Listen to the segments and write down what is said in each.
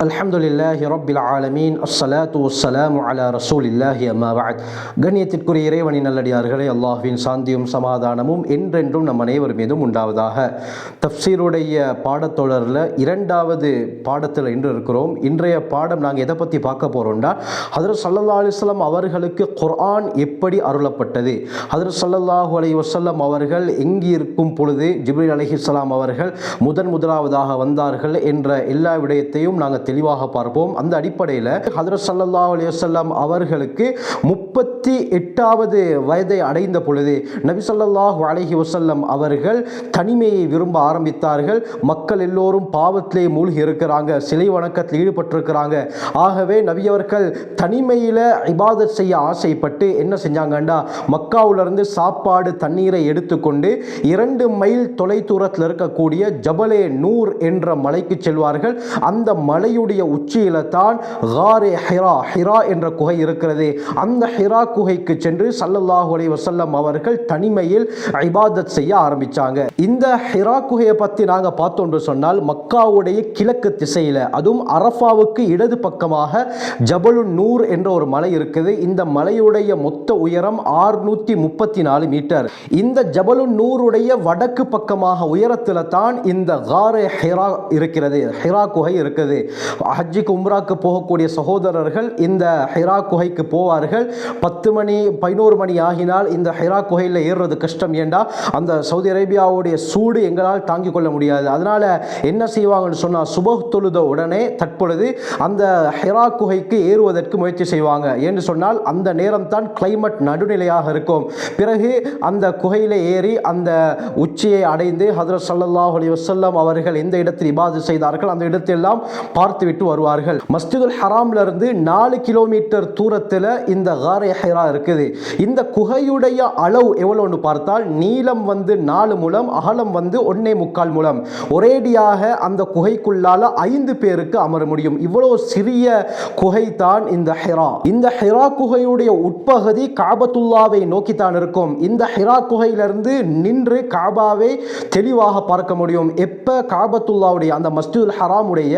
அல்ஹம்துலில்லாஹி ரப்பில் ஆலமீன் அஸ்ஸலாத்து வஸ்ஸலாமு அலா ரசூலில்லாஹி அம்மா பஅத். கண்ணியத்திற்குரிய இறைவனின் நல்லடியார்களே, அல்லாஹ்வின் சாந்தியும் சமாதானமும் என்றென்றும் நம் அனைவர் மீதும் உண்டாவதாக. தஃப்சீருடைய பாடத்தொடரில் இரண்டாவது பாடத்தில் இன்று இருக்கிறோம். இன்றைய பாடம் நாங்கள் எதை பற்றி பார்க்க போகிறோம்னா, ஹஜ்ரத் ஸல்லல்லாஹு அலைஹி வஸல்லம் அவர்களுக்கு குர்ஆன் எப்படி அருளப்பட்டது, ஹஜ்ரத் ஸல்லல்லாஹு அலைஹி வஸல்லம் அவர்கள் எங்கி இருக்கும் பொழுது ஜிப்ரீல் அலைஹிஸ்ஸலாம் அவர்கள் முதலாவதாக வந்தார்கள் என்ற எல்லா விடயத்தையும் நாங்கள் தெளிவாக பார்ப்போம். அந்த அடிப்படையில் ஹஜ்ரத் ஸல்லல்லாஹு அலைஹி வஸல்லம் அவர்களுக்கு 38வது வயதை அடைந்த பொழுது நபி ஸல்லல்லாஹு அலைஹி வஸல்லம் அவர்கள் தனிமையை விரும்ப ஆரம்பித்தார்கள். மக்கள் எல்லோரும் பாவத்திலே மூழ்கி இருக்கிறாங்க, சிலை வணக்கத்தில் ஈடுபட்டிருக்கிறாங்க. ஆகவே நபி அவர்கள் தனிமையில் இபாதத் செய்ய ஆசைப்பட்டு என்ன செஞ்சாங்கண்டா, மக்காவிலிருந்து சாப்பாடு தண்ணீரை எடுத்துக்கொண்டு 2 மைல் தொலை தூரத்தில் இருக்கக்கூடிய ஜபலே நூர் என்ற மலைக்கு செல்வார்கள். அந்த மலையுடைய உச்சியில தான் காரே ஹிரா என்ற குகை இருக்கிறது. அந்த ஹிரா குகைக்கு சென்று ஸல்லல்லாஹு அலைஹி வஸல்லம் அவர்கள் தனிமையில் இபாதத் செய்ய ஆரம்பிச்சாங்க. இந்த ஹிரா குகையை பற்றி நாங்க பார்த்தோம் என்று சொன்னால், மக்காவுடைய கிழக்கு திசையில, அதுவும் அரஃபாவுக்கு இடது பக்கமாக ஜபலு நூர் என்ற ஒரு மலை இருக்குது. இந்த மலையுடைய மொத்த உயரம் 634 மீட்டர். இந்த ஜபலு நூருடைய வடக்கு பக்கமாக உயரத்தில் தான் இந்த காரே ஹிரா இருக்கிறது, ஹிரா குகை இருக்குது. ஹஜ்ஜுக்கு உம்ராக்கு போகக்கூடிய சகோதரர்கள் இந்த ஹிரா குகைக்கு போவார்கள். 10 மணி 11 மணி ஆகினால் இந்த ஹிரா குகையில் ஏறுறது கஷ்டம். ஏண்டா அந்த சவுதி அரேபியாவுடைய சூடு எங்களால் தாங்கிக் கொள்ள முடியாது. அதனால என்ன செய்வாங்கன்னு சொன்னால், சுபஹ் தொழுத உடனே தற்பொழுது அந்த ஹிரா குகைக்கு ஏறுவதற்கு முயற்சி செய்வாங்க. என்று சொன்னால் அந்த நேரம் தான் கிளைமேட் நடுநிலையாக இருக்கும். பிறகு அந்த குகையில் ஏறி அந்த உச்சியை அடைந்து ஹஜ்ரத் ஸல்லல்லாஹு அலைஹி வஸல்லம் அவர்கள் எந்த இடத்தில் இபாதத் செய்தார்கள் அந்த இடத்தெல்லாம் பார்த்துவிட்டு வருவார்கள். மஸ்ஜிதுல் ஹராம்ல இருந்து 4 கிலோமீட்டர் தூரத்தில் இந்த காரே ஹிரா இருக்குது. இந்த குகையுடைய அளவு எவ்வளவுன்னு பார்த்தால், நீளம் 4 முழம், அகலம் 1.25 முழம். ஒரேடியாக அந்த குகைக்குள்ளால 5 பேருக்கு அமர முடியும். இவ்வளவு சிறிய குகை தான் இந்த ஹிரா. இந்த ஹிரா குகையுடைய உட்பகுதி காபத்துல்லாவை நோக்கித்தான் இருக்கும். இந்த ஹிரா குகையிலிருந்து நின்று காபாவை தெளிவாக பார்க்க முடியும். எப்ப காபத்துல்லாவுடைய அந்த மஸ்ஜிதுல் ஹராமுடைய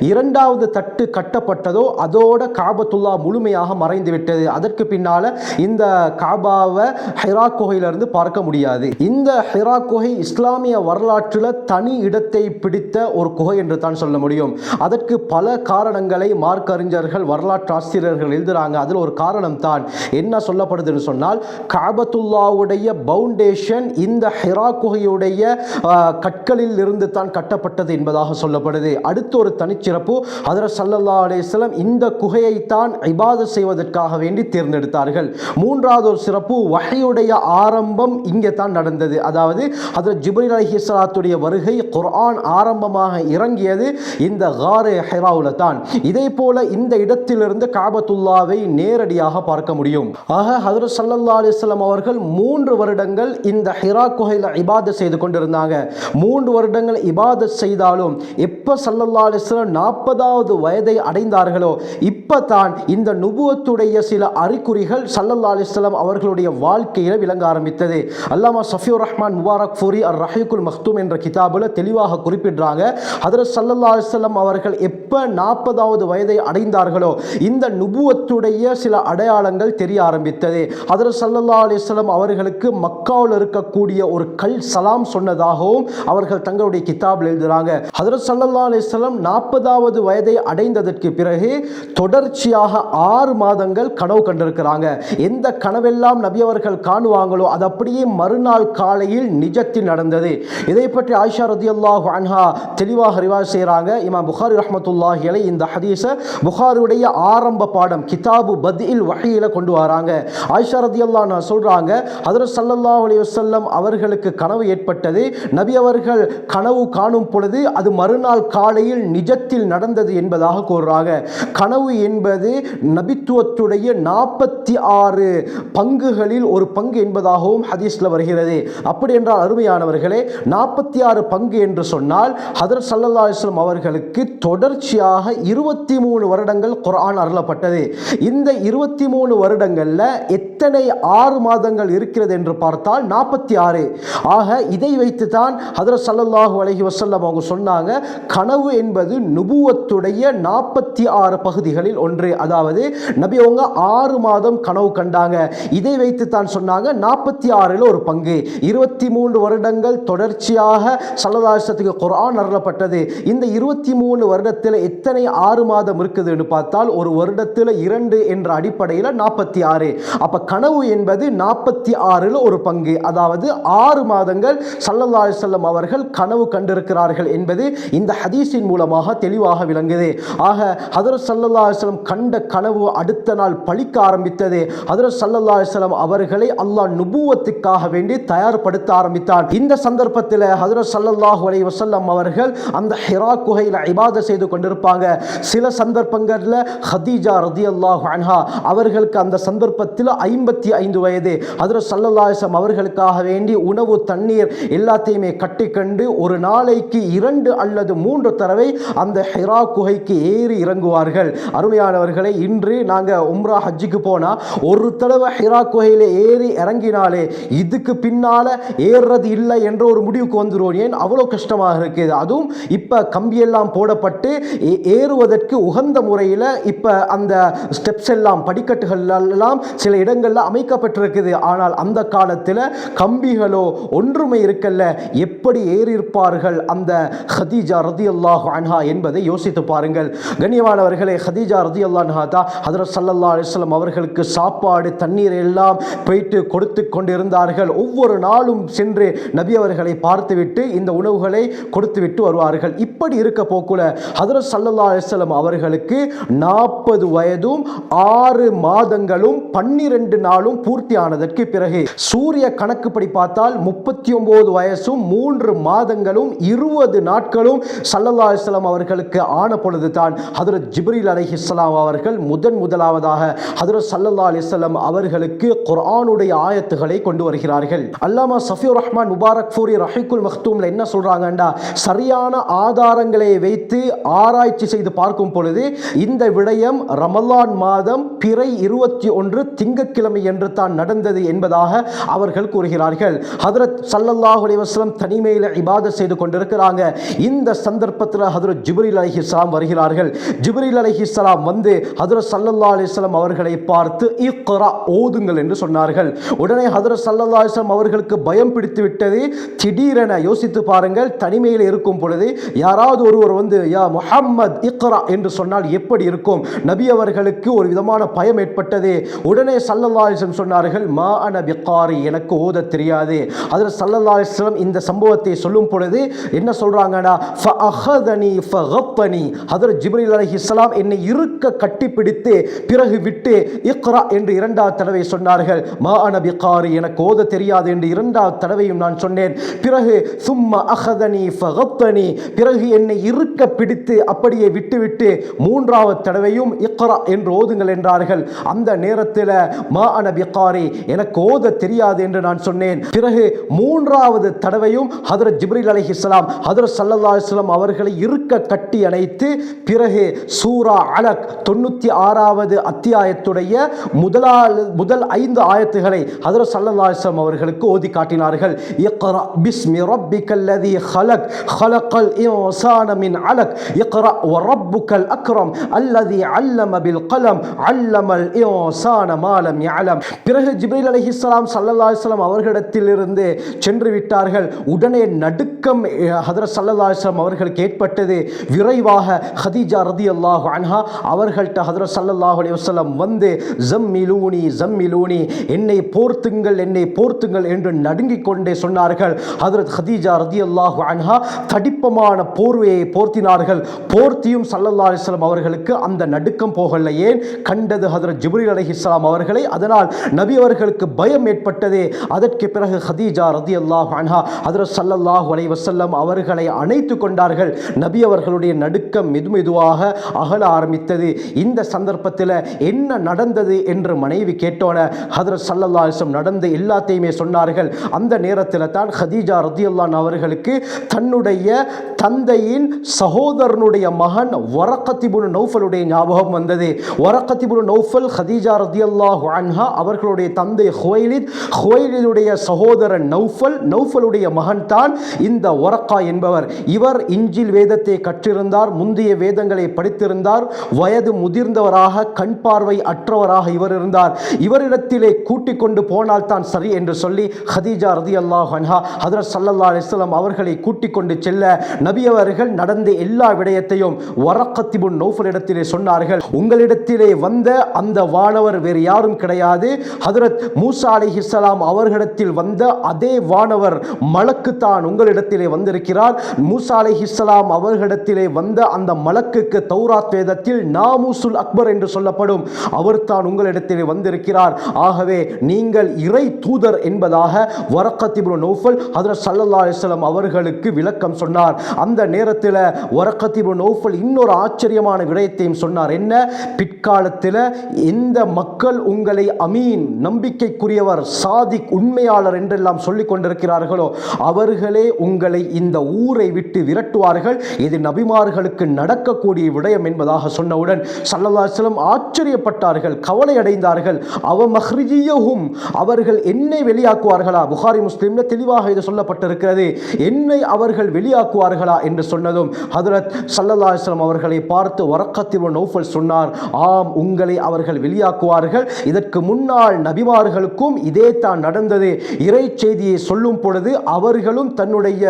2வது தட்டு கட்டப்பட்டதோ அதோட காபத்துல்லா முழுமையாக மறைந்து விட்டது. அதற்கு பின்னால இந்த காபாவை ஹிரா குகையிலிருந்து பார்க்க முடியாது. இந்த ஹிரா குகை இஸ்லாமிய வரலாற்றில் தனி இடத்தை பிடித்த ஒரு குகை என்று தான் சொல்ல முடியும். அதற்கு பல காரணங்களை மார்க்க அறிஞர்கள், வரலாற்று ஆசிரியர்கள் எழுதுறாங்க. அதில் ஒரு காரணம் தான் என்ன சொல்லப்படுதுன்னு சொன்னால், காபத்துல்லாவுடைய பவுண்டேஷன் இந்த ஹிரா குகையுடைய கற்களில் இருந்து தான் கட்டப்பட்டது என்பதாக சொல்லப்படுது. அடுத்து ஒரு தனிச்சிறப்பு, ஹஜ்ரத் ஸல்லல்லாஹு அலைஹி வஸல்லம் இந்த குகையை தான் இபாதத் செய்வதற்காக வேண்டி தேர்ந்தெடுத்தார்கள். 3வது ஒரு சிறப்பு, வஹ்யுடைய ஆரம்பம் இங்கே தான் நடந்தது. அதாவது ஹஜ்ரத் ஜிப்ரீல் அலைஹிஸ்ஸலாத்துடைய வருகை, குர்ஆன் ஆரம்பமாக இறங்கியது இந்த காரே ஹிராவுல தான். இதே போல இந்த இடத்திலிருந்து காபத்துல்லாவை நேரடியாக பார்க்க முடியும். ஆக ஹஜ்ரத் ஸல்லல்லாஹு அலைஹி வஸல்லம் அவர்கள் 3 வருடங்கள் இந்த ஹிரா குகையில் இபாதத் செய்து கொண்டிருந்தாங்க. 3 வருடங்கள் இபாதத் செய்தாலும் எப்ப ஸல்லல்லாஹு அலைஹி வஸல்லம் 40வது வயதை அடைந்தார்களோ இப்பதான் இந்த நுபுவத்துடைய சில அறிகுறிகள் ஸல்லல்லாஹு அலைஹி வஸல்லம் அவர்களுடைய வாழ்க்கையில் விளங்க ஆரம்பித்தது. அல்லாமா சஃபியுர் ரஹ்மான் முபாரக் ஃபூரி அர்-ரஹீக்குல் மக்தூம் என்ற கிதாபில் தெளிவாக குறிப்பிடுறாங்க. ஹஜ்ரத் ஸல்லல்லாஹு அலைஹி வஸல்லம் அவர்கள் எப்ப 40வது வயதை அடைந்தார்களோ இந்த நுபுவத்துடைய சில அடையாளங்கள் தெரிய ஆரம்பித்தது. ஹஜ்ரத் ஸல்லல்லாஹு அலைஹி வஸல்லம் அவர்களுக்கு மக்காவில் இருக்கக்கூடிய ஒரு கல் சலாம் சொன்னதாகவும் அவர்கள் தங்களுடைய கிதாபில் எழுதுறாங்க. ஹஜ்ரத் ஸல்லல்லாஹு அலைஹி வஸல்லம் 40வது வயதை அடைந்ததற்கு பிறகு தொடர்ச்சியாக 6 மாதங்கள் கனவு கண்டிருக்கிறாங்க. எந்த கனவெல்லாம் நபி அவர்கள் காணுவாங்களோ அது அப்படியே மறுநாள் காலையில் நிஜத்தில் நடந்தது. இதை பற்றி ஆயிஷா ரலியல்லாஹு அன்ஹா தெளிவாக ரிவாயத் செய்றாங்க. இமாம் புகாரி ரஹ்மத்துல்லாஹி அலைஹி இந்த ஹதீஸை புகாரியுடைய ஆரம்ப பாடம் கிதாபு பத்இல் வஹீல கொண்டு வராங்க. ஆயிஷா ரலியல்லாஹு அன்ஹா சொல்றாங்க, ஹஜ்ரத் ஸல்லல்லாஹு அலைஹி வஸல்லம் அவர்களுக்கு கனவு ஏற்பட்டது. நபி அவர்கள் கனவு காணும் பொழுது அது மறுநாள் காலையில் நிஜத்தில் நடந்தது என்பதாக கூறுறாங்க. கனவு என்பது நபித்துவத்துடைய 46 பங்குகளில் ஒரு பங்கு என்பதாகவும் ஹதீஸ்ல வருகிறது. அப்படி என்றால் அருமையானவர்களே, 46 பங்கு என்று சொன்னால் ஹஜ்ரத் ஸல்லல்லாஹு அலைஹி வஸல்லம் அவர்களுக்கு தொடர்ச்சியாக 23 வருடங்கள் குர்ஆன் அருளப்பட்டது. இந்த 23 வருடங்கள்ல எத்தனை 6 மாதங்கள் இருக்கிறது என்று பார்த்தால் 46. ஆக இதை வைத்து தான் ஹஜ்ரத் ஸல்லல்லாஹு அலைஹி வஸல்லம் அவங்க சொன்னாங்க, கனவு என்பது நுபுவ நுபுவத்துடைய 46 பகுதிகளில் ஒன்று. அதாவது நபி அவங்க 6 மாதம் கனவு கண்டாங்க. இதை வைத்து தான் சொன்னாங்க 46 ஒரு பங்கு. 23 வருடங்கள் தொடர்ச்சியாக ஸல்லல்லாஹு அலைஹி வஸல்லத்துக்கு குர்ஆன் அருளப்பட்டது. இந்த 23 வருடத்தில் எத்தனை 6 மாதம் இருக்குதுன்னு பார்த்தால் ஒரு வருடத்தில் 2 என்ற அடிப்படையில் 46. அப்ப கனவு என்பது 46 ஒரு பங்கு. அதாவது 6 மாதங்கள் ஸல்லல்லாஹு அலைஹி வஸல்லம் அவர்கள் கனவு கண்டிருக்கிறார்கள் என்பது இந்த ஹதீஸின் மூலமாக தெளிவாக விளங்குது. ஆக ஹஜ்ரத் ஸல்லல்லாஹு அலைஹி வஸல்லம் கண்ட கனவு அடுத்த நாள் பலிக்க ஆரம்பித்தது. ஹஜ்ரத் ஸல்லல்லாஹு அலைஹி வஸல்லம் அவர்களை அல்லாஹ் நுபுவத்துக்காக வேண்டி தயார்படுத்த ஆரம்பித்தான். இந்த சந்தர்ப்பத்தில் ஹஜ்ரத் ஸல்லல்லாஹு அலைஹி வஸல்லம் அவர்கள் அந்த ஹிரா குகையில் இபாதத் செய்து கொண்டிருப்பாங்க. சில சந்தர்ப்பங்களில் ஹதீஜா ரலியல்லாஹு அன்ஹா அவர்களுக்கு அந்த சந்தர்ப்பத்தில் 55 வயது. ஹஜ்ரத் ஸல்லல்லாஹு அலைஹி வஸல்லம் அவர்களுக்காக வேண்டி உணவு தண்ணீர் எல்லாத்தையுமே கட்டிக்கொண்டு ஒரு நாளைக்கு 2 அல்லது 3 தடவை அந்த ஹிரா குகைக்கு ஏறி இறங்குவார்கள். அருமையானவர்களை, இன்று நாங்கள் உம்ரா ஹஜ்ஜுக்கு போனால் ஒரு தடவை ஹிரா குகையில் ஏறி இறங்கினாலே இதுக்கு பின்னால ஏறுறது இல்லை என்ற ஒரு முடிவுக்கு வந்துடுவோம். ஏன் அவ்வளோ கஷ்டமாக இருக்குது. அதுவும் இப்போ கம்பியெல்லாம் போடப்பட்டு ஏறுவதற்கு உகந்த முறையில் இப்போ அந்த ஸ்டெப்ஸ் எல்லாம் படிக்கட்டுகள் எல்லாம் சில இடங்களில் அமைக்கப்பட்டிருக்குது. ஆனால் அந்த காலத்தில் கம்பிகளோ ஒன்றுமே இருக்கல்ல. எப்படி ஏறியிருப்பார்கள் அந்த ஹதீஜா ரலியல்லாஹு அன்ஹா என்பதை யோசித்து பாருங்கள். கண்ணியமானவர்களே, ஹதீஜா ரலியல்லாஹு அன்ஹா தான் ஹஜ்ரத் ஸல்லல்லாஹு அலைஹி வஸல்லம் அவர்களுக்கு சாப்பாடு தண்ணீர் எல்லாம் போயிட்டு கொடுத்து கொண்டிருந்தார்கள். ஒவ்வொரு நாளும் சென்று நபி அவர்களை பார்த்துவிட்டு இந்த உணவுகளை கொடுத்துவிட்டு வருவார்கள். இப்படி இருக்க போக்குல ஹஜ்ரத் ஸல்லல்லாஹு அலைஹி வஸல்லம் அவர்களுக்கு 40 வயதும் 6 மாதங்களும் 12 நாளும் பூர்த்தியானதற்கு பிறகு சூரிய கணக்குப்படி பார்த்தால் 39 வயசும் 3 மாதங்களும் 20 நாட்களும் ஸல்லல்லாஹு அலைஹி வஸல்லம் அவர்களுக்கு ஆன பொழுது தான் ஹஜ்ரத் ஜிப்ரீல் அலைஹிஸ்ஸலாம் அவர்கள் முதலாவதாக ஹஜ்ரத் ஸல்லல்லாஹு அலைஹி வஸல்லம் அவர்களுக்கு குர்ஆனுடைய ஆயத்துகளை கொண்டு வருகிறார்கள். அல்லாமா சஃபியுர் ரஹ்மான் முபாரக் ஃபூரி ரஹீக்குல் மக்தூம்ல என்ன சொல்றாங்கண்டா, சரியான ஆதாரங்களை வைத்து ஆராய்ச்சி செய்து பார்க்கும் பொழுது இந்த விடயம் ரமலான் மாதம் பிறை 21 திங்கட்கிழமை என்று தான் நடந்தது என்பதாக அவர்கள் கூறுகிறார்கள். ஹஜ்ரத் ஸல்லல்லாஹு அலைஹி வஸல்லம் தனிமையில் இபாதத் செய்து கொண்டிருக்கிறாங்க. இந்த சந்தர்ப்பத்தில் ஹஜ்ரத் ஜிப்ரீல் அலைஹிஸ்ஸலாம் வருகிறார்கள். ஜிப்ரீல் அலைஹிஸ்ஸலாம் வந்து ஹஜ்ரத் ஸல்லல்லாஹு அலைஹி வஸல்லம் அவர்களை பார்த்து இக்ரா, ஓதுங்கள் என்று சொன்னார்கள். உடனே ஹஜ்ரத் ஸல்லல்லாஹு அலைஹி வஸல்லம் அவர்களுக்கு பயம் பிடித்து விட்டது. திடீரென யோசித்து பாருங்கள், தனிமையில் இருக்கும் பொழுது யாராவது ஒருவர் வந்து யா முஹம்மத் இக்ரா என்று சொன்னால் எப்படி இருக்கும்? நபி அவர்களுக்கு ஒரு விதமான பயம் ஏற்பட்டது. உடனே ஸல்லல்லாஹு அலைஹி வஸல்லம் சொன்னார்கள், மா அன பிகாரி, எனக்கு ஓத தெரியாது. ஹஜ்ரத் ஸல்லல்லாஹு அலைஹி வஸல்லம் இந்த சம்பவத்தை சொல்லும் பொழுது என்ன சொல்றாங்கன்னா, ஃபஅஹதனி ஃபகத்தனி, ஹஜ்ரத் ஜிப்ரீல் அலைஹிஸ்ஸலாம் என்னை இருக்க கட்டிப்பிடித்து பிறகு விட்டு இக்ரா என்று 2வது தடவை சொன்னார்கள். மா அன பிகாரி, எனக்கு ஓத தெரியாது என்று 2வது தடவையும் நான் சொன்னேன். பிறகு சும்ம அஹதனி ஃபகத்தனி, பிறகு என்னை இருக்க பிடித்து அப்படியே விட்டுவிட்டு 3வது தடவையும் இக்ரா என்று ஓதுங்கள் என்றார்கள். அந்த நேரத்தில் மா அன பிகாரி, எனக்கு ஓத தெரியாது என்று நான் சொன்னேன். பிறகு 3வது தடவையும் ஹஜ்ரத் ஜிப்ரீல் அலைஹிஸ்ஸலாம் ஹஜ்ரத் ஸல்லல்லாஹு அலைஹி வஸல்லம் அவர்களை இருக்க கட்டி அணைத்து பிறகு சூரா அலக் 96வது அத்தியாயத்துடைய முதல் 5 ஆயத்துகளை ஹஜ்ரத் ஸல்லல்லாஹு அலைஹி வஸல்லம் அவர்களுக்கு ஓதி காட்டினார்கள். இக்ரா பிஸ்மி ரப்பிக்கல்லதி خلق خلق الإنسان من علق اقرأ وربك الأكرم الذي علم بالقلم علم الإنسان ما لم يعلم. பிறகு ஜிப்ரீல் அலைஹிஸ்ஸலாம் ஸல்லல்லாஹு அலைஹி வஸல்லம் அவர்களிடத்திலிருந்து சென்று விட்டார்கள். உடனே நடுக்கம் ஹஜ்ரத் ஸல்லல்லாஹு அலைஹி வஸல்லம் அவர்களுக்கு ஏற்பட்டது. விரைவாக ஹதீஜா ரலியல்லாஹு அன்ஹா அவர்கள்ட்ட ஹஜ்ரத் ஸல்லல்லாஹு அலைஹி வஸல்லம் வந்து ஜம்மிலூனி ஜம்மிலூனி, என்னை போர்த்துங்கள் என்று நடுங்கிக் கொண்டே சொன்னார்கள். ஹஜ்ரத் ஹதீஜா ரலியல்லாஹு அன்ஹா தடிப்பமான போர்வையை போர்த்தினார்கள். போர்த்தியும் ஸல்லல்லாஹு அலைஹி வஸல்லம் அவர்களுக்கு அந்த நடுக்கம் போகல. ஏன்? கண்டது ஹஜ்ரத் ஜிப்ரீல் அலைஹிஸ்ஸலாம் அவர்களை. அதனால் நபி அவர்களுக்கு பயம் ஏற்பட்டது. அதற்கு பிறகு ஹதீஜா ரலியல்லாஹு அன்ஹா ஹஜ்ரத் ஸல்லல்லாஹு அலைஹி வஸல்லம் அவர்களை அணைத்து கொண்டார்கள். நபி அவர்களுடைய நடுக்கம் மெதுவாக அகல ஆரம்பித்தது. இந்த சந்தர்ப்பத்தில் என்ன நடந்தது என்று மனைவி கேட்டோன ஹஜ்ரத் ஸல்லல்லாஹு அலைஹி வஸல்லம் நடந்த எல்லாத்தையுமே சொன்னார்கள். அந்த நேரத்தில் தான் ஹதீஜா ரலியல்லாஹு அன்ஹா அவர்களுக்கு தன்னுடைய தந்தையின் சகோதரனுடைய மகன் வரக்கத் இப்னு நௌஃபலுடைய ஞாபகம் வந்தது. வரக்கத் இப்னு நௌஃபல் ஹதீஜா ரலியல்லாஹு அன்ஹா அவர்களுடைய தந்தை ஹுவைலிதுடைய சகோதரன் நௌஃபலுடைய மகன் தான் இந்த வரக்கா என்பவர். இவர் இஞ்சில் வேதத்தை கற்றிருந்தார், முந்தைய வேதங்களை படித்திருந்தார், வயது முதிர்ந்தவராக கண் பார்வை அற்றவராக இவர் இருந்தார். இவரிடத்திலே கூட்டிக் கொண்டு போனால் தான் சரி என்று சொல்லி ஹதீஜா ரலியல்லாஹு அன்ஹா ஹஜ்ரத் ஸல்லல்லாஹு அலைஹி வஸல்லம் அவர்களை கூட்டிக் கொண்டு செல்ல நபி அவர்கள் நடந்த எல்லா விடயத்தையும் வரக்கத் இப்னு நௌஃபல் இடத்திலே சொன்னார்கள். உங்களிடத்திலே வந்த அந்த வானவர் வேறு யாரும் கிடையாது, ஹஜ்ரத் மூசா அலைஹிஸ்ஸலாம் அவர்களிடத்தில் வந்த அதே வானவர் மலக்கு தான் உங்களிடத்திலே வந்திருக்கிறார். மூசா அலைஹிஸ்ஸலாம் அவர்களிடத்திலே வந்த அந்த மலக்குக்கு தௌராத் வேதத்தில் நாமூசுல் அக்பர் என்று சொல்லப்படும், அவர் தான் உங்களிடத்திலே வந்திருக்கிறார். ஆகவே நீங்கள் இறை தூதர் என்பதாக வரக்கத் இப்னு நௌஃபல் ஹஜ்ரத் ஸல்லல்லாஹு அலைஹி வஸல்லம் அவர்களுக்கு விளக்கம் சொன்னார். அந்த நேரத்தில் வரக்கத் இப்னு நௌஃபல் இன்னொரு ஆச்சரியமான விடயத்தையும் சொன்னார். என்ன? பிற்காலத்தில் எந்த மக்கள் உங்களை அமீன் நம்பிக்கைக்குரியவர் சாதிக் உண்மையாளர் என்றெல்லாம் சொல்லிக் கொண்டிருக்கிறார்களோ அவர்களே உங்களை இந்த ஊரை விட்டு விரட்டுவார்கள். இது நபிமார்களுக்கு நடக்கக்கூடிய விடயம் என்பதாக சொன்னவுடன் ஸல்லல்லாஹு அலைஹி வஸல்லம் ஆச்சரியப்பட்டார்கள், கவலை அடைந்தார்கள். அவர்கள் என்னை வெளியாக்குவார்களா? புகாரி முஸ்லிம்ல தெளிவாக இது சொல்லப்பட்டிருக்கிறது. என்னை அவர்கள் வெளியாக்குவார்களா என்று சொன்னதும் ஹஜ்ரத் ஸல்லல்லாஹு அலைஹி வஸல்லம் அவர்களை பார்த்து வரக்கத் இப்னு நௌஃபல் சொன்னார், ஆம், உங்களை அவர்கள் வெளியாக்குவார்கள். இதற்கு முன்னால் நபிமார்களுக்கும் இதே தான் நடந்தது. இறை செய்தியை சொல்லும் பொழுது அவர்களும் தன்னுடைய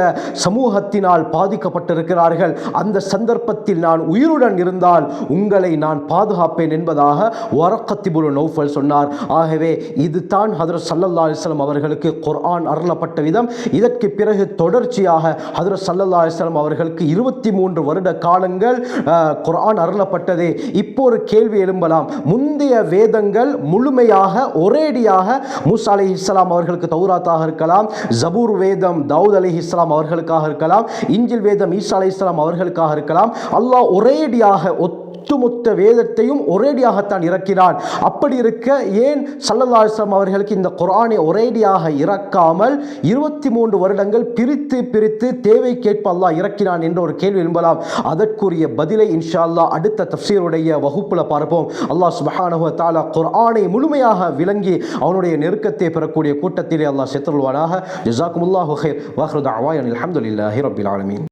சமூகத்தினால் பாதிக்கப்பட்டிருக்கிறார்கள். அந்த சந்தர்ப்பத்தில் நான் உயிருடன் இருந்தால் உங்களை நான் பாதுகாப்பேன் என்பதாக வரக்கத் இப்னு நௌஃபல் சொன்னார். ஆகவே இது தான் ஹஜ்ரத் ஸல்லல்லாஹு அலைஹி வஸல்லம் அவர்களுக்கு குர்ஆன் அருளப்பட்ட விதம். இதற்கு பிறகு தொடர்ச்சியாக ஹஜ்ரத் ஸல்லல்லாஹு அலைஹி வஸல்லம் அவர்களுக்கு 23 வருட காலங்கள் குர்ஆன் அருளப்பட்டது. இப்போ ஒரு கேள்வி எழும்பலாம், முந்தைய வேதங்கள் முழுமையாக ஒரேடியாக மூசா அலைஹிஸ்ஸலாம் அவர்களுக்கு தௌராத்தாக இருக்கலாம், ஜபூர் வேதம் தாவூத் அலைஹிஸ்ஸலாம் அவர்களுக்காக இருக்கலாம், இஞ்சில் வேதம் ஈசா அலைஹிஸ்ஸலாம் அவர்களுக்காக இருக்கலாம். அல்லாஹ் ஒரேடியாக ஒட்டுமொத்த வேதத்தையும் ஒரேடியாகத்தான் இறக்கினான். அப்படி இருக்க ஏன் ஸல்லல்லாஹு அலைஹி வஸல்லம் அவர்களுக்கு இந்த குர்ஆனை ஒரேடியாக இறக்காமல் 23 வருடங்கள் பிரித்து பிரித்து தேவைக்கேற்ப அல்லாஹ் இறக்கினான் என்ற ஒரு கேள்வி எழும்பலாம். அதற்குரிய பதிலை இன்ஷா அல்லாஹ் அடுத்த தஃப்சீருடைய வகுப்புல பார்ப்போம். அல்லாஹ் சுப்ஹானஹு வ தஆலா குர்ஆனை முழுமையாக விளங்கி அவனுடைய நெருக்கத்தை பெறக்கூடிய கூட்டத்திலே அல்லாஹ் சேர்த்தருள்வானாக. ஜஸாக்குமுல்லாஹு கைர். வ ஆகிரு தஅவானா அல்ஹம்துலில்லாஹி ரப்பில் ஆலமீன்.